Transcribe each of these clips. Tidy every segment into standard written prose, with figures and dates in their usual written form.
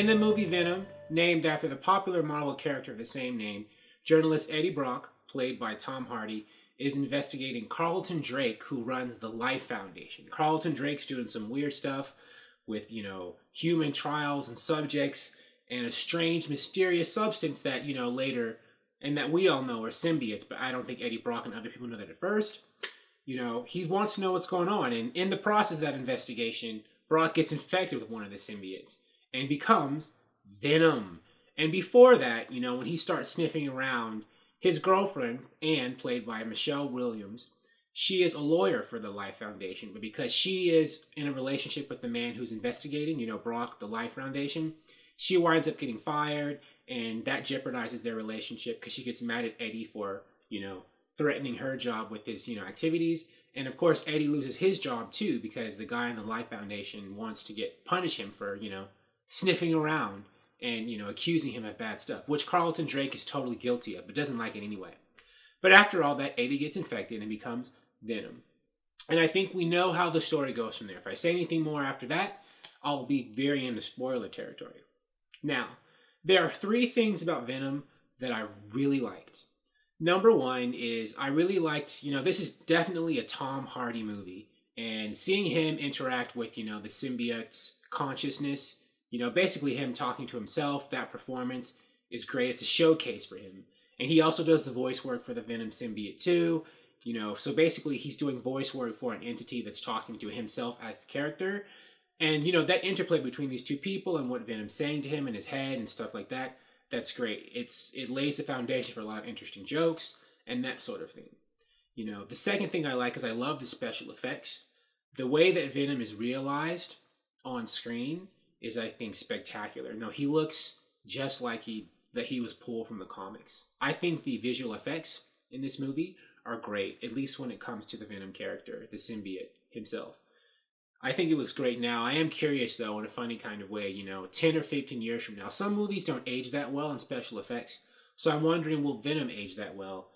In the movie Venom, named after the popular Marvel character of the same name, journalist Eddie Brock, played by Tom Hardy, is investigating Carlton Drake, who runs the Life Foundation. Carlton Drake's doing some weird stuff with, human trials and subjects and a strange, mysterious substance that, later, and that we all know are symbiotes, but I don't think Eddie Brock and other people know that at first. He wants to know what's going on, and in the process of that investigation, Brock gets infected with one of the symbiotes and becomes Venom. And before that, when he starts sniffing around, his girlfriend, Anne, played by Michelle Williams, she is a lawyer for the Life Foundation, but because she is in a relationship with the man who's investigating, Brock, the Life Foundation, she winds up getting fired, and that jeopardizes their relationship because she gets mad at Eddie for, threatening her job with his, activities. And of course, Eddie loses his job too because the guy in the Life Foundation wants to punish him for, sniffing around and, accusing him of bad stuff, which Carlton Drake is totally guilty of, but doesn't like it anyway. But after all that, Eddie gets infected and becomes Venom. And I think we know how the story goes from there. If I say anything more after that, I'll be very into spoiler territory. Now, there are 3 things about Venom that I really liked. Number 1 is I really liked, this is definitely a Tom Hardy movie. And seeing him interact with, the symbiote's consciousness, basically him talking to himself, that performance is great. It's a showcase for him. And he also does the voice work for the Venom symbiote too. So basically he's doing voice work for an entity that's talking to himself as the character. And, that interplay between these 2 people and what Venom's saying to him in his head and stuff like that, that's great. It lays the foundation for a lot of interesting jokes and that sort of thing. The second thing I like is I love the special effects. The way that Venom is realized on screen is, I think, spectacular. No, he looks just like he was pulled from the comics. I think the visual effects in this movie are great, at least when it comes to the Venom character, the symbiote himself. I think it looks great now. I am curious, though, in a funny kind of way, 10 or 15 years from now. Some movies don't age that well in special effects, so I'm wondering, will Venom age that well,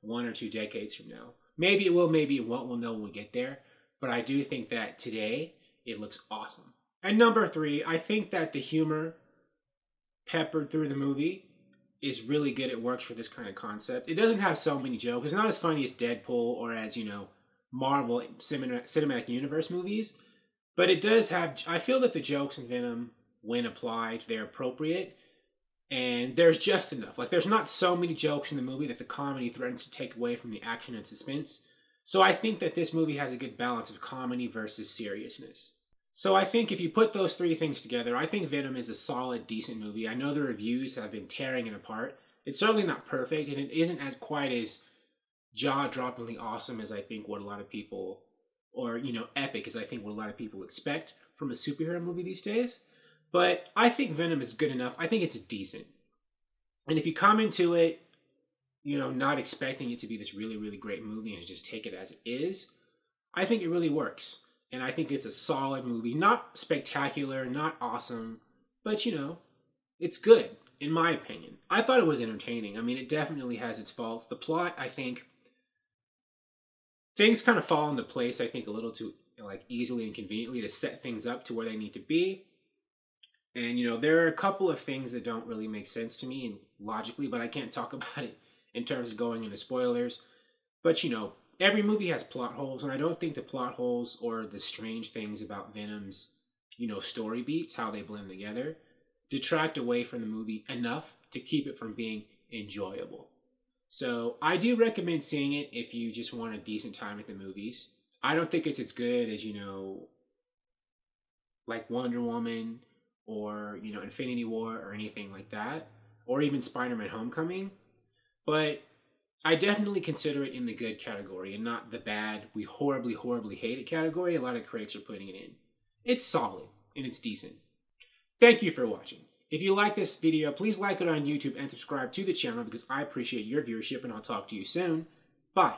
1 or 2 decades from now? Maybe it will, maybe it won't. We'll know when we get there. But I do think that today, it looks awesome. And number 3, I think that the humor peppered through the movie is really good. It works for this kind of concept. It doesn't have so many jokes. It's not as funny as Deadpool or as, Marvel Cinematic Universe movies, but it does have, I feel that the jokes in Venom, when applied, they're appropriate, and there's just enough. Like, there's not so many jokes in the movie that the comedy threatens to take away from the action and suspense. So I think that this movie has a good balance of comedy versus seriousness. So I think if you put those 3 things together, I think Venom is a solid, decent movie. I know the reviews have been tearing it apart. It's certainly not perfect, and it isn't quite as jaw-droppingly awesome as I think what a lot of people, or, epic as I think what a lot of people expect from a superhero movie these days. But I think Venom is good enough. I think it's decent. And if you come into it, not expecting it to be this really, really great movie and just take it as it is, I think it really works. And I think it's a solid movie. Not spectacular, not awesome, but, it's good, in my opinion. I thought it was entertaining. I mean, it definitely has its faults. The plot, I think, things kind of fall into place, I think, a little too easily and conveniently to set things up to where they need to be. And, there are a couple of things that don't really make sense to me and logically, but I can't talk about it in terms of going into spoilers. But, every movie has plot holes, and I don't think the plot holes or the strange things about Venom's, story beats, how they blend together, detract away from the movie enough to keep it from being enjoyable. So I do recommend seeing it if you just want a decent time at the movies. I don't think it's as good as, like Wonder Woman or, Infinity War or anything like that, or even Spider-Man Homecoming. But I definitely consider it in the good category and not the bad, we horribly, horribly hate it category a lot of critics are putting it in. It's solid and it's decent. Thank you for watching. If you like this video, please like it on YouTube and subscribe to the channel because I appreciate your viewership, and I'll talk to you soon. Bye.